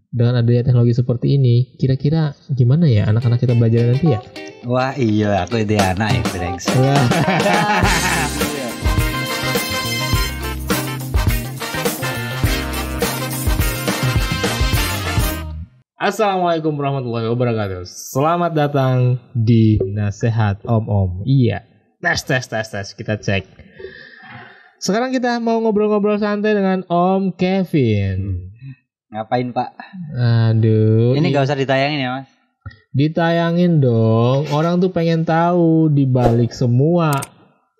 dengan adanya teknologi seperti ini, kira-kira gimana ya anak-anak kita belajar nanti ya? Wah iya, aku ide anak ya brengsek. Assalamualaikum warahmatullahi wabarakatuh. Selamat datang di Nasihat Om. Iya, tes. Kita cek. Sekarang kita mau ngobrol-ngobrol santai dengan Om Kevin. Ngapain Pak? Aduh. Ini gak usah ditayangin ya Mas? Ditayangin dong. Orang tuh pengen tahu di balik semua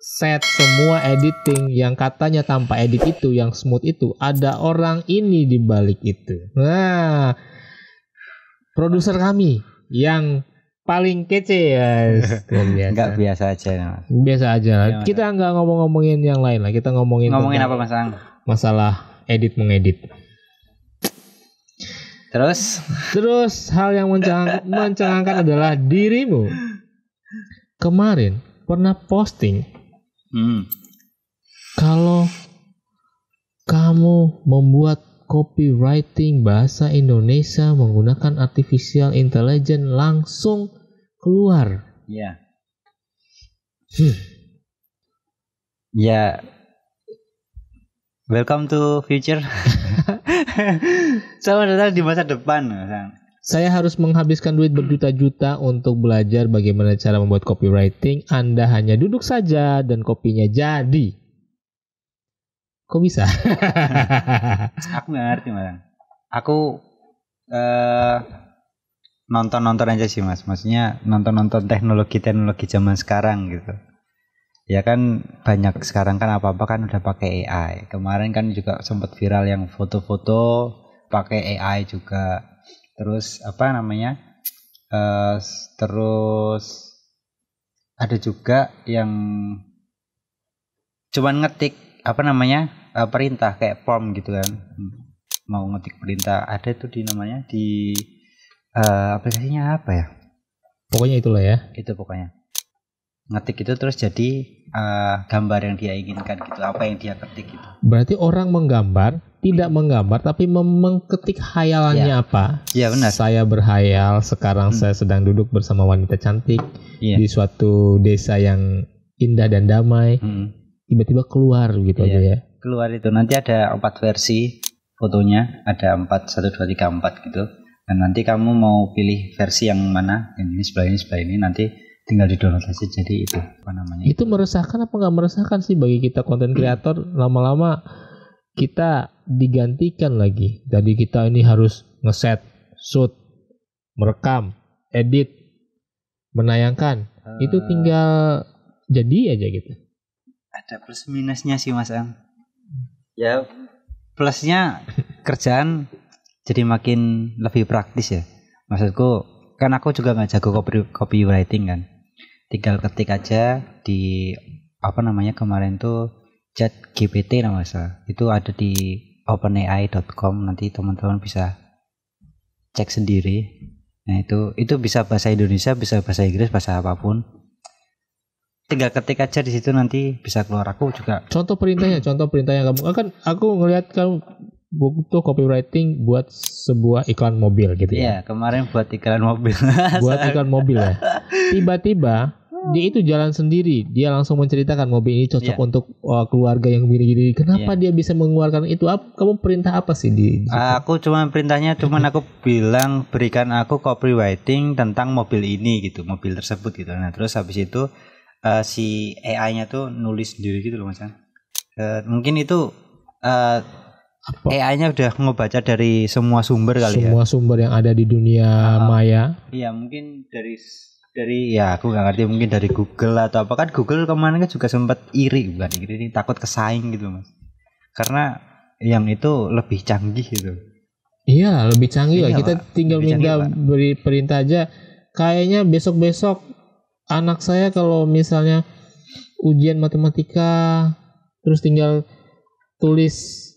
set, semua editing yang katanya tanpa edit itu, yang smooth itu, ada orang ini di balik itu. Nah, produser kami yang paling kece ya. Enggak biasa aja Mas. Biasa aja lah. Kita nggak ngomongin yang lain lah. Kita ngomongin apa Mas Ang? Masalah edit mengedit. Terus hal yang mencengangkan adalah dirimu kemarin pernah posting kalau kamu membuat copywriting bahasa Indonesia menggunakan artificial intelligence langsung keluar. Iya. Ya. Welcome to future. Selamat datang di masa depan. Saya harus menghabiskan duit berjuta-juta untuk belajar bagaimana cara membuat copywriting. Anda hanya duduk saja dan kopinya jadi. Kok bisa? Aku nggak ngerti Mas. Aku nonton aja sih Mas. Maksudnya nonton teknologi zaman sekarang gitu. Ya kan banyak sekarang kan apa-apa kan udah pakai AI. Kemarin kan juga sempat viral yang foto-foto pakai AI juga. Terus apa namanya? Terus ada juga yang cuman ngetik apa namanya? Perintah kayak form gitu kan. Mau ngetik perintah ada itu di namanya di aplikasinya apa ya? Pokoknya itulah ya. Itu pokoknya. Ngetik itu terus jadi gambar yang dia inginkan gitu, apa yang dia ketik gitu. Berarti orang menggambar, tidak menggambar tapi mengketik hayalannya apa? Iya benar. Saya berhayal sekarang saya sedang duduk bersama wanita cantik di suatu desa yang indah dan damai. Tiba-tiba keluar gitu aja ya. Keluar itu nanti ada 4 versi fotonya, ada 4 1 2 3 4 gitu. Dan nanti kamu mau pilih versi yang mana? Yang ini sebelah ini nanti tinggal di-download aja jadi itu apa namanya. Itu meresahkan apa nggak meresahkan sih bagi kita konten kreator? Lama-lama kita digantikan lagi. Jadi kita ini harus ngeset, shoot, merekam, edit, menayangkan. Itu tinggal jadi aja gitu. Ada plus minusnya sih Mas Ang. Ya plusnya kerjaan jadi makin lebih praktis ya. Maksudku kan aku juga nggak jago copywriting kan. Tinggal ketik aja di apa namanya kemarin tuh ChatGPT namanya. Itu ada di openai.com, nanti teman-teman bisa cek sendiri. Nah itu bisa bahasa Indonesia, bisa bahasa Inggris, bahasa apapun. Tinggal ketik aja di situ nanti bisa keluar. Aku juga contoh perintahnya kamu kan aku ngelihat kamu butuh copywriting buat sebuah iklan mobil gitu ya. Iya, kemarin buat iklan mobil. Buat iklan mobil ya. Tiba-tiba dia itu jalan sendiri, dia langsung menceritakan mobil ini cocok untuk keluarga yang gini-gini. Kenapa dia bisa mengeluarkan itu? Kamu perintah apa sih di aku cuman aku bilang berikan aku copywriting tentang mobil ini gitu, mobil tersebut gitu. Nah, terus habis itu si AI-nya tuh nulis sendiri gitu loh Mas. Mungkin itu AI-nya udah ngebaca dari semua sumber kali semua sumber yang ada di dunia maya. Iya, mungkin dari ya aku nggak ngerti, mungkin dari Google atau apa. Kan Google kemarin kan juga sempat iri takut kesaing gitu Mas, karena yang itu lebih canggih gitu. Iya, lebih canggih lah. Kita tinggal minta beri perintah aja. Kayaknya besok anak saya kalau misalnya ujian matematika terus tinggal tulis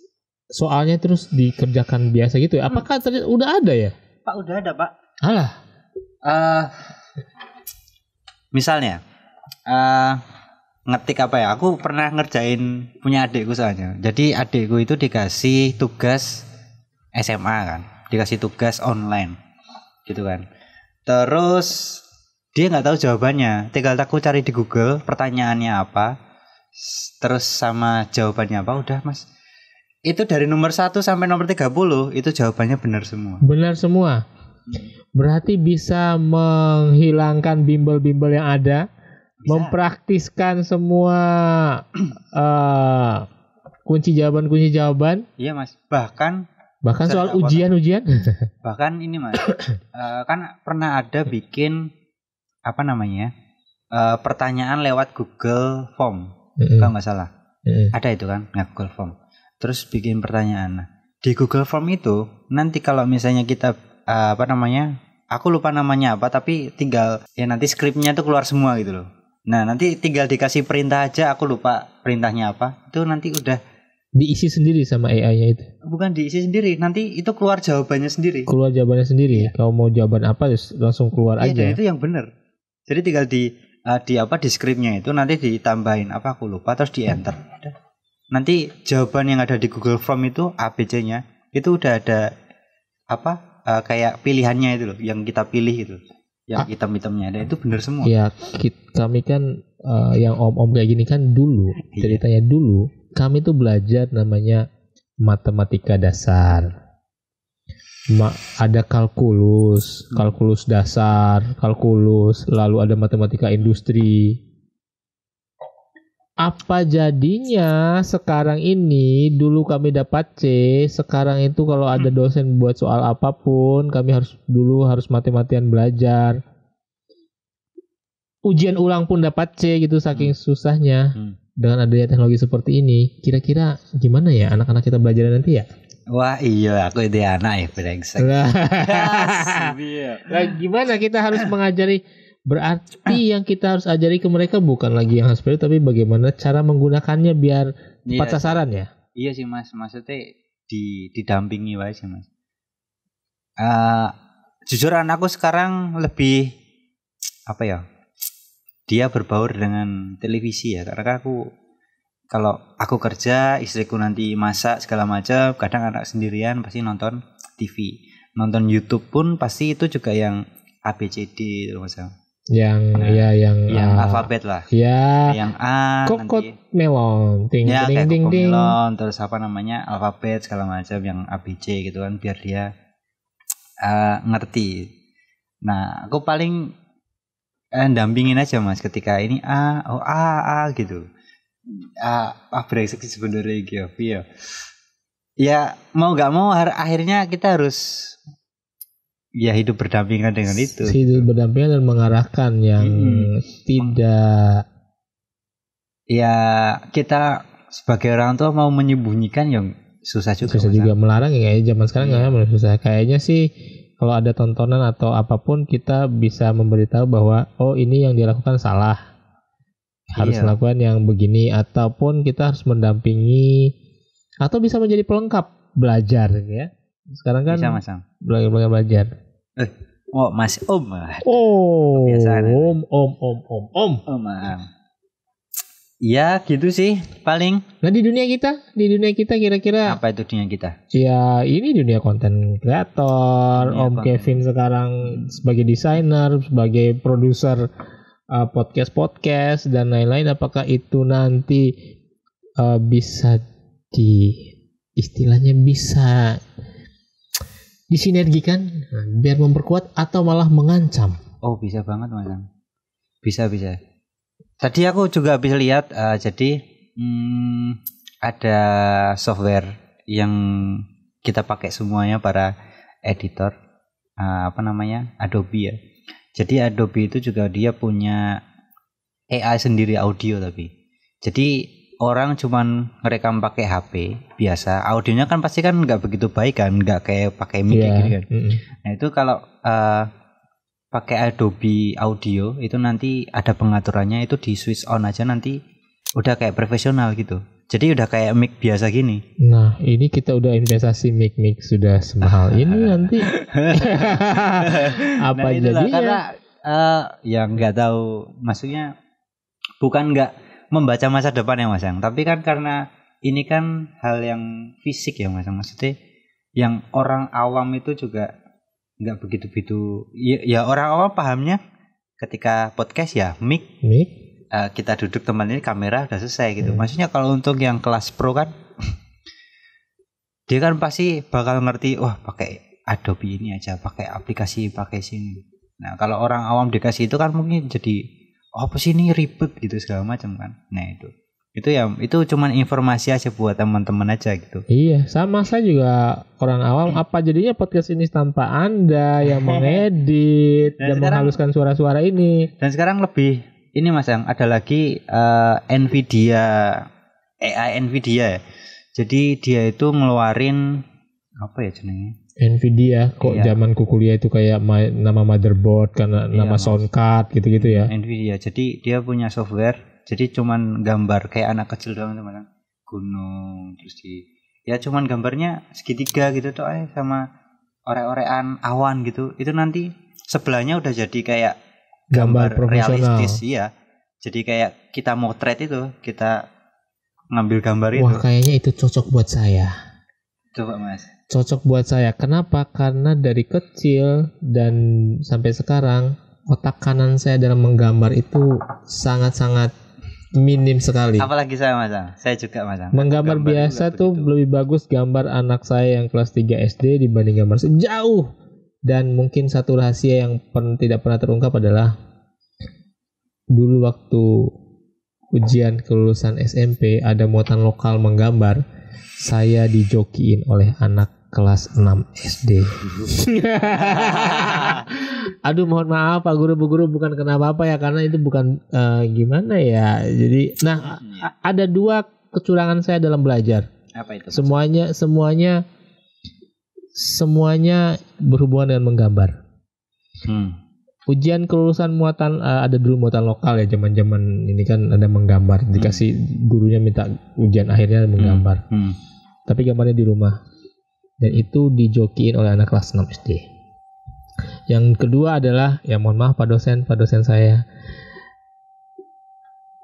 soalnya terus dikerjakan biasa gitu ya. Apakah udah ada ya? Pak, udah ada Pak. Alah. Misalnya ngetik apa ya? Aku pernah ngerjain punya adikku soalnya. Jadi adikku itu dikasih tugas SMA kan. dikasih tugas online gitu kan. Terus dia nggak tahu jawabannya, tinggal aku cari di Google pertanyaannya apa, terus sama jawabannya apa, udah Mas. Itu dari nomor 1 sampai nomor 30 itu jawabannya benar semua. Benar semua. Berarti bisa menghilangkan bimbel-bimbel yang ada, bisa. Mempraktiskan semua kunci jawaban. Iya Mas. Bahkan soal ujian. Bahkan ini Mas, kan pernah ada bikin apa namanya pertanyaan lewat Google Form, kalau nggak salah. Ada itu kan, Google Form. Terus bikin pertanyaan. Nah, di Google Form itu nanti kalau misalnya kita aku lupa namanya apa, tapi tinggal ya nanti skripnya tuh keluar semua gitu loh. Nah nanti tinggal dikasih perintah aja, aku lupa perintahnya apa, itu nanti udah diisi sendiri sama AI-nya itu. Bukan diisi sendiri, nanti itu keluar jawabannya sendiri. Keluar jawabannya sendiri. Kalau mau jawaban apa langsung keluar aja. Dan itu yang benar. Jadi tinggal di skripnya itu nanti ditambahin apa aku lupa, terus di enter. Nanti jawaban yang ada di Google Form itu ABC-nya itu udah ada kayak pilihannya itu loh, yang kita pilih itu, yang hitam-hitamnya ada itu benar semua. Ya kami kan yang om-om kayak gini kan dulu ceritanya dulu kami tuh belajar namanya matematika dasar. Ada kalkulus dasar, kalkulus, lalu ada matematika industri. Apa jadinya sekarang ini, dulu kami dapat C, sekarang itu kalau ada dosen buat soal apapun, kami harus mati-matian belajar. Ujian ulang pun dapat C gitu, saking susahnya. Dengan adanya teknologi seperti ini, kira-kira gimana ya anak-anak kita belajar nanti ya? Wah iya, aku ide anak ya brengsek. Nah, gimana kita harus mengajari? Berarti yang kita harus ajari ke mereka bukan lagi yang seperti, tapi bagaimana cara menggunakannya biar tepat sasaran ya? Iya sih Mas, maksudnya didampingi wae sih Mas. Jujur anakku sekarang lebih dia berbaur dengan televisi ya, karena kalau aku kerja, istriku nanti masak segala macam, kadang anak sendirian pasti nonton TV, nonton YouTube pun pasti itu juga yang ABCD itu Mas. Yang alfabet lah. Ya. Yang A kokot nanti melon, ting ting. melon, terus alfabet segala macam yang ABC gitu kan, biar dia ngerti. Nah, aku paling dampingin aja Mas ketika ini A gitu. Brengsek sebenarnya gitu ya. Ya mau nggak mau akhirnya kita harus hidup berdampingan dengan itu. Hidup berdampingan dan mengarahkan yang tidak. Ya kita sebagai orang tua mau menyembunyikan yang susah juga. Susah juga melarang ya, zaman sekarang nggak susah. Kayaknya sih kalau ada tontonan atau apapun kita bisa memberitahu bahwa ini yang dilakukan salah. Harus melakukan yang begini, ataupun kita harus mendampingi atau bisa menjadi pelengkap belajar ya. Sekarang kan bisa belajar. Mas Om. Kebiasaan. Om. Ya gitu sih paling. Nah di dunia kita kira-kira apa itu dunia kita? Ya ini dunia konten kreator. Om Kevin sekarang sebagai desainer, sebagai produser podcast dan lain-lain, apakah itu nanti bisa istilahnya bisa disinergikan biar memperkuat atau malah mengancam? Bisa banget Mas. Bisa. Tadi aku juga bisa lihat jadi ada software yang kita pakai semuanya para editor, Adobe ya. Jadi Adobe itu juga dia punya AI sendiri audio tapi. Jadi orang cuman ngerekam pakai HP biasa, audionya kan pasti kan nggak begitu baik kan, nggak kayak pakai mic gitu kan. Nah itu kalau pakai Adobe Audio itu nanti ada pengaturannya, itu di switch on aja nanti udah kayak profesional gitu. Jadi udah kayak mic biasa gini. Nah ini kita udah investasi mic sudah semahal ini nanti. Apa jadinya? Karena yang nggak tahu, maksudnya bukan nggak membaca masa depan ya Mas Yang, tapi kan karena ini kan hal yang fisik ya Mas Yang, maksudnya yang orang awam itu juga nggak begitu ya orang awam pahamnya ketika podcast ya mic kita duduk teman ini kamera udah selesai gitu. Maksudnya kalau untuk yang kelas pro kan dia kan pasti bakal ngerti, wah pakai Adobe ini aja, pakai aplikasi pakai sini. Nah kalau orang awam dikasih itu kan mungkin jadi apa sih ini ribet gitu segala macam kan. Nah itu cuman informasi aja buat teman-teman aja gitu. Iya, sama saya juga orang awam. Apa jadinya podcast ini tanpa Anda yang mengedit dan menghaluskan suara-suara ini? Dan sekarang lebih ini Mas Yang ada lagi Nvidia AI Nvidia ya. Jadi dia itu ngeluarin apa ya jenenge? Nvidia kok zamanku kuliah itu kayak nama motherboard karena nama sound card gitu-gitu ya. Nvidia. Jadi dia punya software. Jadi cuman gambar kayak anak kecil doang teman-teman. Gunung terus ya cuman gambarnya segitiga gitu tuh sama orek-orekan awan gitu. Itu nanti sebelahnya udah jadi kayak gambar realistis ya. Jadi kayak kita motret itu, kita ngambil gambar itu. Wah, kayaknya itu cocok buat saya. Coba Mas. Cocok buat saya. Kenapa? Karena dari kecil dan sampai sekarang otak kanan saya dalam menggambar itu sangat-sangat minim sekali. Apalagi saya juga Mas. Menggambar biasa tuh lebih bagus gambar anak saya yang kelas 3 SD dibanding gambar jauh. Dan mungkin satu rahasia yang tidak pernah terungkap adalah dulu waktu ujian kelulusan SMP ada muatan lokal menggambar, saya dijokiin oleh anak kelas 6 SD. Aduh mohon maaf Pak Guru, Bu Guru, bukan kenapa-apa ya, karena itu bukan gimana ya. Jadi ada 2 kecurangan saya dalam belajar. Apa itu? Semuanya berhubungan dengan menggambar. Ujian kelulusan muatan ada dulu muatan lokal ya, zaman-zaman ini kan ada menggambar. Dikasih gurunya minta ujian akhirnya menggambar. Tapi gambarnya di rumah. Dan itu dijokiin oleh anak kelas 6 SD. Yang kedua adalah, ya mohon maaf Pak dosen saya.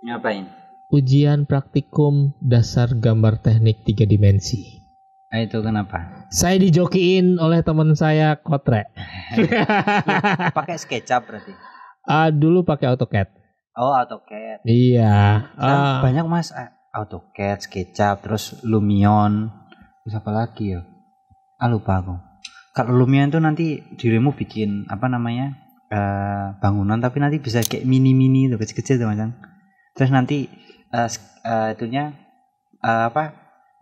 Ngapain? Ujian praktikum dasar gambar teknik 3 dimensi. Nah, itu kenapa? Saya dijokiin oleh teman saya kotre. Pakai SketchUp berarti? Dulu pakai AutoCAD. Oh, AutoCAD. Iya. Banyak Mas, AutoCAD, SketchUp, terus Lumion. Terus apa lagi ya? Lupa aku. Kalau Lumion tuh nanti dirimu bikin bangunan, tapi nanti bisa kayak mini tuh, kecil-kecil tuh Mas. Terus nanti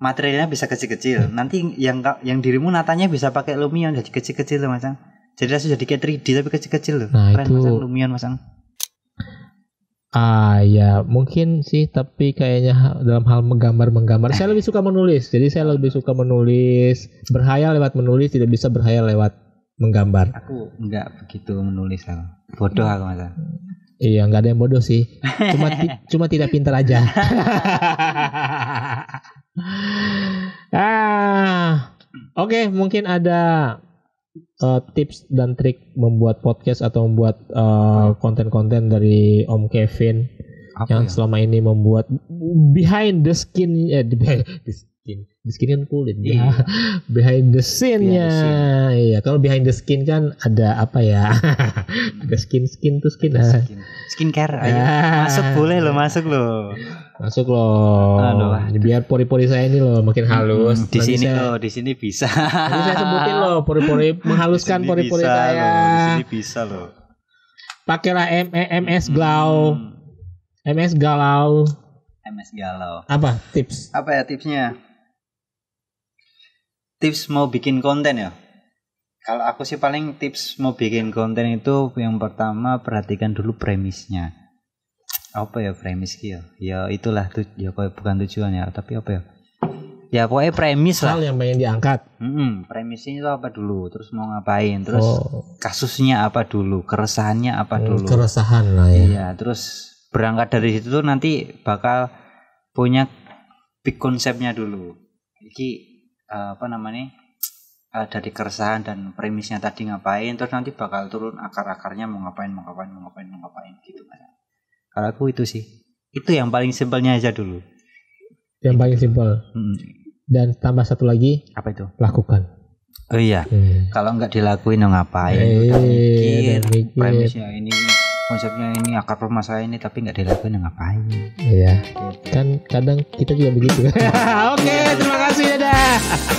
materialnya bisa kecil-kecil. Nanti yang dirimu natanya bisa pakai Lumion jadi kecil-kecil tuh Mas. Jadi langsung jadi kayak 3D tapi kecil-kecil tuh. Nah, keren itu Mas, Lumion Mas. Ya mungkin sih, tapi kayaknya dalam hal menggambar saya lebih suka menulis. Jadi saya lebih suka menulis, berhayal lewat menulis, tidak bisa berhayal lewat menggambar. Aku enggak begitu menulis aku. Bodoh aku Mas. Iya, enggak ada yang bodoh sih. Cuma tidak pintar aja. Oke, mungkin ada tips dan trik membuat podcast atau membuat konten-konten dari Om Kevin yang selama ini membuat behind the skin the skin kan kulit ya. Behind the scene-nya. Iya, kalau behind the skin kan ada apa ya? Ada skin tuh skin. Skincare ayo. Masuk loh. Biar pori-pori saya ini loh makin halus. Di sini bisa. Nanti saya sebutin loh pori-pori, menghaluskan pori-pori saya. Di sini bisa loh. Pakailah MS Glow. MS Galau. Apa tips? Apa ya tipsnya? Tips mau bikin konten ya. Kalau aku sih paling tips mau bikin konten itu yang pertama perhatikan dulu premisnya. Apa ya premis ya? Ya itulah ya bukan tujuan ya, tapi apa ya? Ya pokoknya premis lah. Hal yang pengen diangkat. Premisnya itu apa dulu, terus mau ngapain, terus kasusnya apa dulu, keresahannya apa dulu. Keresahan lah ya. Iya, terus berangkat dari situ tuh nanti bakal punya big konsepnya dulu. Iki dari keresahan dan premisnya tadi ngapain, terus nanti bakal turun akar-akarnya mau ngapain gitu kan. Kalau aku itu sih, itu yang paling simpelnya aja dulu. Yang paling simpel. Dan tambah satu lagi, apa itu? Lakukan. Oh iya, kalau nggak dilakuin ya ngapain? Udah mikir, premisnya ini, konsepnya ini, akar permasalahan ini, tapi nggak dilakuin ya ngapain? Iya, kan kadang kita juga begitu. Oke, terima kasih, dadah.